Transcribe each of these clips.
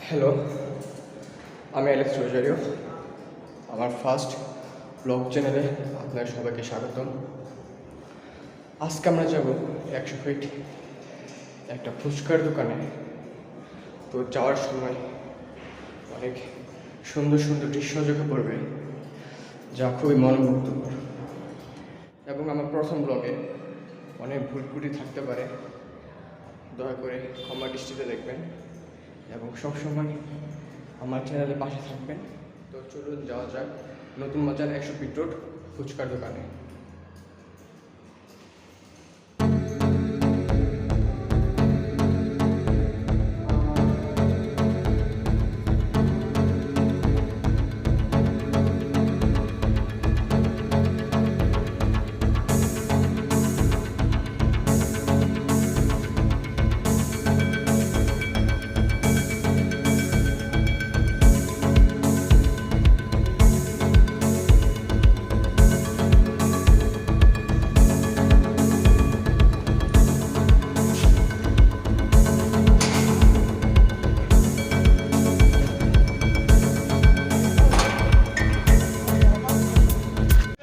Hello, আমি Alex Rosario. আমার first blog চ্যানেলে আপনার সবাইকে স্বাগতম। আজকে আমরা যাব 100 ফিট একটা ফুচকার দোকানে। তো যাওয়ার সময় অনেক সুন্দর সুন্দর দৃশ্য চোখে পড়বে, যা খুবই মনোমুগ্ধকর। এবং আমার প্রথম ব্লগে অনেক ভুল ত্রুটি থাকতে পারে, দয়া করে ক্ষমা দৃষ্টিতে দেখবেন এবং সবসময় আমার চ্যানেলের পাশে থাকবেন। তো চলুন যাওয়া যাক নতুন বাজার 100 ফিট রোড ফুচকার দোকানে।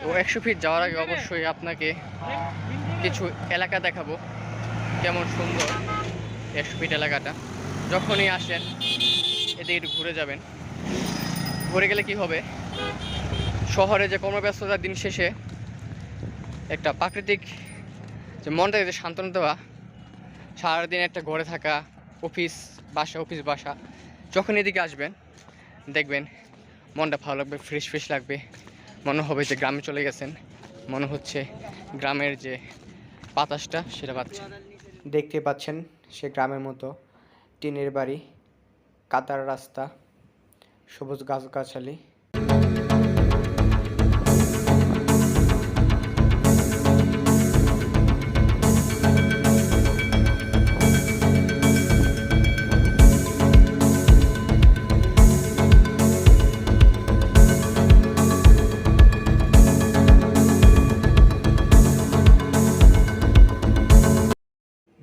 তো 100 ফিট যাওয়ার আগে অবশ্যই আপনাকে কিছু এলাকা দেখাবো, কেমন সুন্দর 100 ফিট এলাকাটা। যখনই আসেন এদিকে একটু ঘুরে যাবেন। ঘুরে গেলে কি হবে, শহরে যে কর্মব্যস্ততার দিন শেষে একটা প্রাকৃতিক যে মনটাকে যে সান্ত্বনা দেওয়া, সারাদিন একটা ঘরে থাকা, অফিস বাসা, যখন এদিকে আসবেন দেখবেন মনটা ভালো লাগবে, ফ্রেশ ফ্রেশ লাগবে। মনে হবে যে গ্রামে চলে গেছেন, মনে হচ্ছে গ্রামের যে বাতাসটা সেটা পাচ্ছেন। দেখতে পাচ্ছেন সে গ্রামের মতো টিনের বাড়ি, কাদার রাস্তা, সবুজ গাছগাছালি।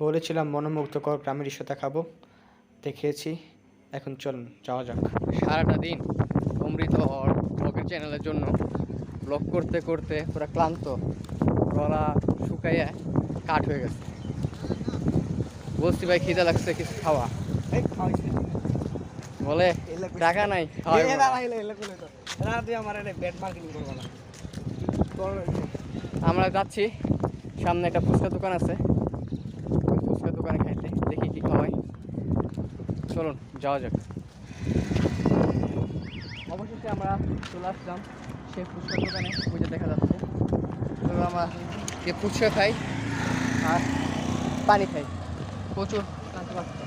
বলেছিলাম মনোমুগ্ধকর গ্রামের দৃশ্য দেখাবো, দেখিয়েছি। এখন চলুন যাওয়া যাক। সারাটা দিন অমৃত ব্লগের চ্যানেলের জন্য ব্লগ করতে করতে পুরো ক্লান্ত, গলা শুকাইয়া কাঠ হয়ে গেছে। বলছি ভাই খিদে লাগছে, কিছু খাওয়া। বলে টাকা নাই, আমরা যাচ্ছি সামনে একটা ফুচকা দোকান আছে, ফুচকা দোকানে খাইতে, দেখি কি খাওয়াই। চলুন যাওয়া যাক। অবশেষে আমরা চলে আসলাম সেই ফুচকা দোকানে, ওই যে দেখা যাচ্ছে। তো আমরা যে ফুচকা খাই আর পানি খাই, প্রচুর ক্লান্ত লাগছে।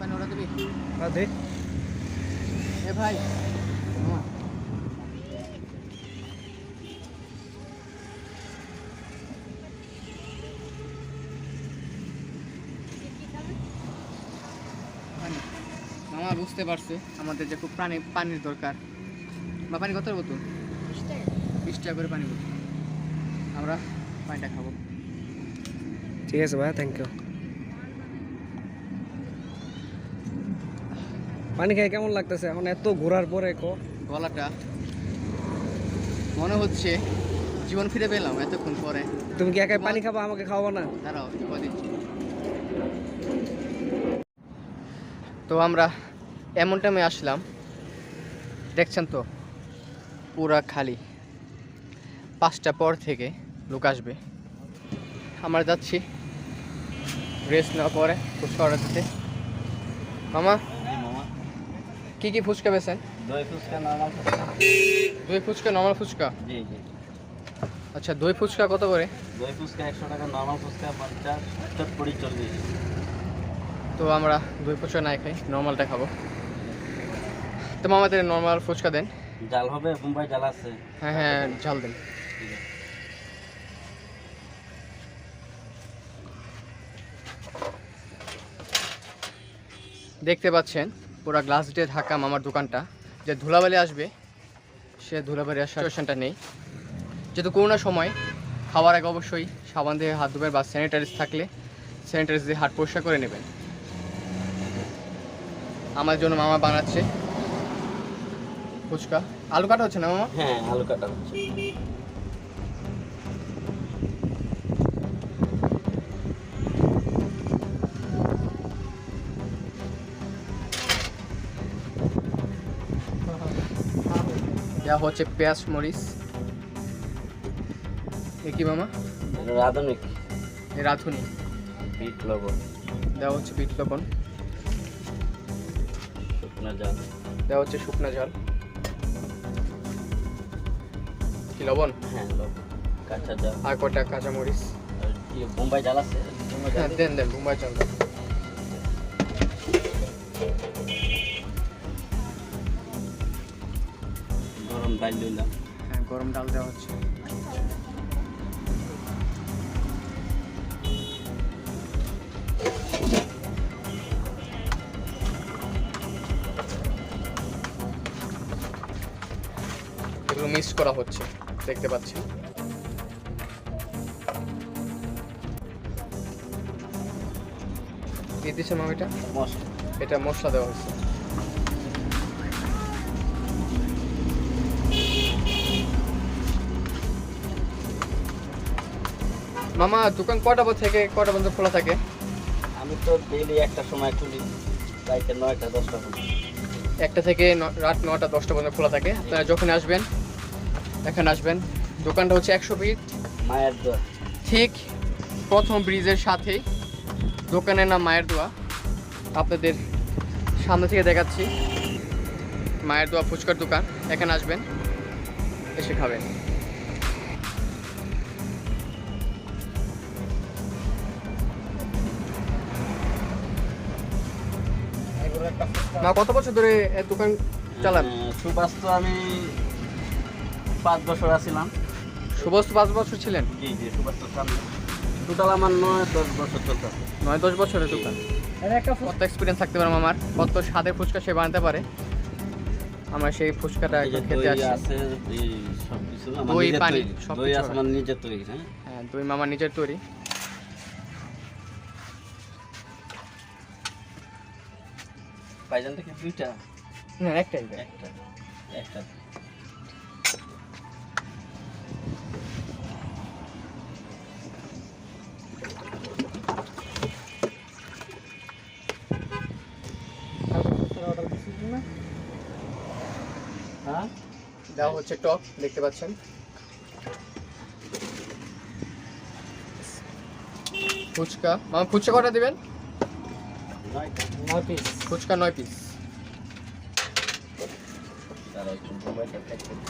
পানি ওরা দিবি দে এ ভাই। মামা বুঝতে পারছে আমাদের যে খুব পানির দরকার। বা পানি কত বোতল? 20 টাকা করে পানি বোতল। আমরা পানিটা খাবো। ঠিক আছে ভাই, থ্যাংক ইউ। পানি খেয়ে কেমন লাগতেছে এখন এত ঘোরার পরে? গলাটা মনে হচ্ছে জীবন ফিরে পেলাম এতক্ষণ পরে। তুমি কি একাই পানি খাবো, আমাকে খাওয়াবো না? দাঁড়াও দিচ্ছি। তো আমরা এমন টাইমে আসলাম, দেখছেন তো পুরা খালি। 5টা পর থেকে লোক আসবে। আমরা যাচ্ছি রেস্ট নেওয়ার পরে ফুচকা অর্ডার দিতে। মামা কি কি ফুচকা বেছেন? দই ফুচকা, নরমাল ফুচকা। জি জি। আচ্ছা, দই ফুচকা কত করে? দই ফুচকা 100 টাকা, নরমাল ফুচকা 50, চটপটি 40। তো আমরা দই ফুচকা নাই খাই, নরমালটা খাবো। তো মামা তাহলে নরমাল ফুচকা দেন। জাল হবে? মুম্বাই জাল আছে? হ্যাঁ হ্যাঁ, ঝাল দেন। দেখতে পাচ্ছেন পুরো গ্লাস দিয়ে ঢাকা মামার দোকানটা। যে ধুলাবালি আসবে সে ধুলাবালি আসার সিচুয়েশনটা নেই। যেহেতু করোনার সময় খাওয়ার আগে অবশ্যই সাবান দিয়ে হাত ধুবেন বা স্যানিটাইজ থাকলে স্যানিটাইজ দিয়ে হাত পরিষ্কার করে নেবেন। আমার জন্য মামা বানাচ্ছে ফুচকা। আলু কাটা হচ্ছে না মামা? হ্যাঁ, আলু কাটা হচ্ছে। দেওয়া হচ্ছে পেঁয়াজ মরিচ। এ কি মামা? এটা রাঁধুনি। এই রাঁধুনি। বিট লবণ দেওয়া হচ্ছে বিট লবণ। শুকনো ঝাল দেওয়া হচ্ছে শুকনো ঝাল। কি লবণ? হ্যাঁ, লবণ, কাঁচা ঝাল আর কটা কাঁচা মরিচ। আর বোম্বাই ঝাল আছে। হ্যাঁ দেন দেন বোম্বাই চাল দেন। গরম ডাল দিলাম। হ্যাঁ গরম ডাল দেওয়া হচ্ছে। এগুলো মিক্স করা হচ্ছে দেখতে পাচ্ছি। কি দিচ্ছে মাম এটা? মশলা। এটা মশলা দেওয়া হচ্ছে। মামা দোকান কটা থেকে কটা পর্যন্ত খোলা থাকে? আমি তো ডেইলি একটা সময় খুলি, রাইতে 9টা 10টা পর্যন্ত। একটা থেকে রাত 9টা 10টা পর্যন্ত খোলা থাকে। আপনারা যখন আসবেন এখানে আসবেন। দোকানটা হচ্ছে 100 ফিট মায়ের দোয়া। ঠিক প্রথম ব্রিজের সাথেই দোকানের নাম মায়ের দোয়া। আপনাদের সামনে থেকে দেখাচ্ছি মায়ের দোয়া ফুচকার দোকান। এখানে আসবেন, এসে খাবেন। মা কত বছর ধরে এই দোকান চালান? সুবাস তো আমি 5 বছর আছিলাম। সুবাস 5 বছর ছিলেন? জি জি, সুবাস তো সামনে টোটাল আমার 9-10 বছর চলতে। 9-10 বছরের দোকান। কত এক্সপিরিয়েন্স থাকতে পারে মামার, কত স্বাদের ফুচকা সে বানাতে পারে। আমরা সেই ফুচকাটা খেতে আসছি। সবকিছু দই আমার পানি নিজের সব তৈরি। দই আছে আমার নিজের তৈরি। হ্যাঁ হ্যাঁ দই মামা নিজের তৈরি। ভাইজান থেকে 2টা? না একটাই। একটা একটা হ্যাঁ দেওয়া হচ্ছে টক, দেখতে পাচ্ছেন। ফুচকা মামা, ফুচকা কটা দিবেন? 9 পিস। ফুচকা 9 পিস। তারা একটু মোবাইলটা চেক করুন।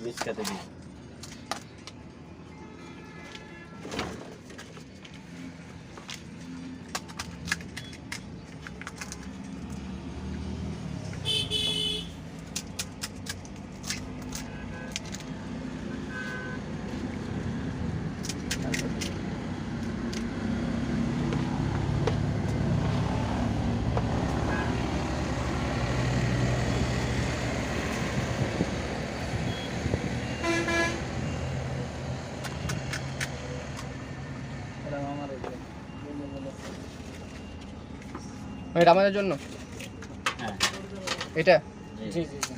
মিস খেতে দিই। এটা আমাদের জন্য? হ্যাঁ এটা জি জি জি।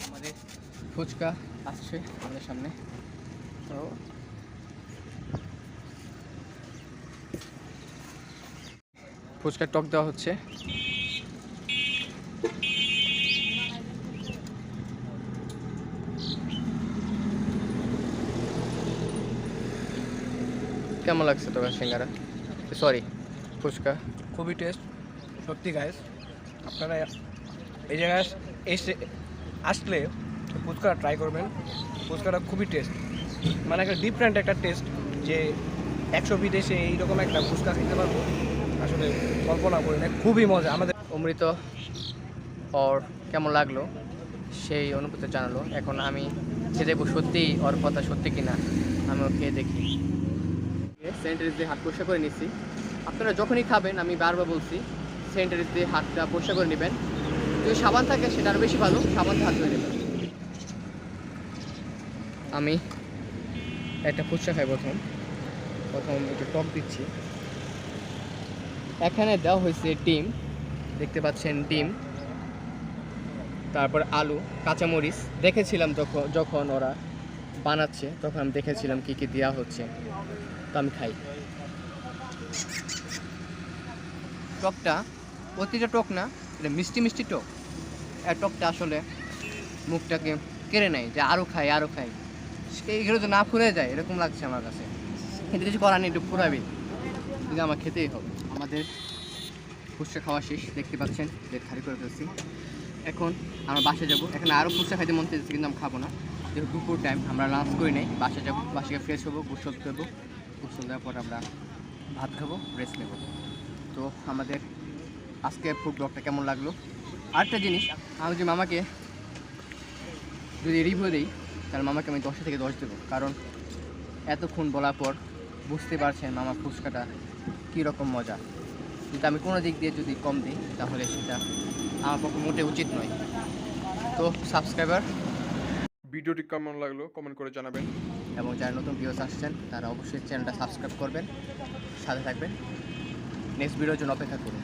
আমাদের ফুচকা আসছে আমাদের সামনে। তো ফুচকার টক দেওয়া হচ্ছে। কেমন লাগছে তোমার সিঙ্গারা, সরি ফুচকা? খুবই টেস্ট সত্যি গাইস। আপনারা এই জায়গায় এসে আসলে ফুচকাটা ট্রাই করবেন। ফুচকাটা খুবই টেস্ট, মানে একটা ডিফারেন্ট একটা টেস্ট। যে 100 বিদেশে এইরকম একটা ফুচকা খেতে পারবো আসলে কল্পনা করি না। খুবই মজা। আমাদের অমৃত ওর কেমন লাগলো সেই অনুভূতি জানালো। এখন আমি খেয়ে দেখবো সত্যি ওর কথা সত্যি কিনা, আমিও খেয়ে দেখি। স্যানিটাইজার দিয়ে হাত পরিষ্কার করে নিচ্ছি। আপনারা যখনই খাবেন, আমি বারবার বলছি, স্যানিটাইজার দিয়ে হাতটা পরিষ্কার করে নেবেন। যদি সাবান থাকে সেটা আরও বেশি ভালো, সাবান দিয়ে হাত ধুয়ে নেবেন। আমি একটা ফুচকা খাই প্রথম একটু টক দিচ্ছি। এখানে দেওয়া হয়েছে ডিম, দেখতে পাচ্ছেন ডিম, তারপর আলু, কাঁচামরিচ। দেখেছিলাম যখন ওরা বানাচ্ছে তখন আমি দেখেছিলাম কী কী দেওয়া হচ্ছে। তো আমি খাই। টকটা অতিটা টক না, এটা মিষ্টি মিষ্টি টক। আর টকটা আসলে মুখটাকে কেড়ে নেয়, যে আরও খাই আরও খাই, এগুলো তো না ফুরে যায় এরকম লাগছে আমার কাছে। কিন্তু কিছু করার নেই, একটু ফুরাবে, কিন্তু আমার খেতেই হবে। আমাদের ফুচকা খাওয়া শেষ, দেখতে পাচ্ছেন প্লেট খালি করে ফেলছি। এখন আমরা বাসায় যাবো। এখানে আরও ফুচকা খাইতে মন চাইছে, কিন্তু আমি খাবো না, যেহেতু দুপুর টাইম। আমরা লাঞ্চ করি নাই, বাসায় যাবো, বাসায় ফ্রেশ হবো, গোসল দেবো, গোসল দেওয়ার পর আমরা ভাত খাবো, রেস্ট নেবো। তো আমাদের আজকে ফুড ব্লগটা কেমন লাগলো। আরেকটা জিনিস, আমি যে মামাকে যদি রিভিউ দিই তাহলে মামাকে আমি 10 থেকে 10 দেবো, কারণ এতক্ষণ বলার পর বুঝতে পারছেন মামা ফুচকাটা কীরকম মজা। কিন্তু আমি কোনো দিক দিয়ে যদি কম দিই তাহলে সেটা আমার পক্ষে মোটে উচিত নয়। তো সাবস্ক্রাইবার, ভিডিওটি কেমন লাগলো কমেন্ট করে জানাবেন। এবং যারা নতুন ভিউয়ার্স আসছেন তারা অবশ্যই চ্যানেলটা সাবস্ক্রাইব করবেন, সাথে থাকবেন, নেক্সট ভিডিওর জন্য অপেক্ষা করুন।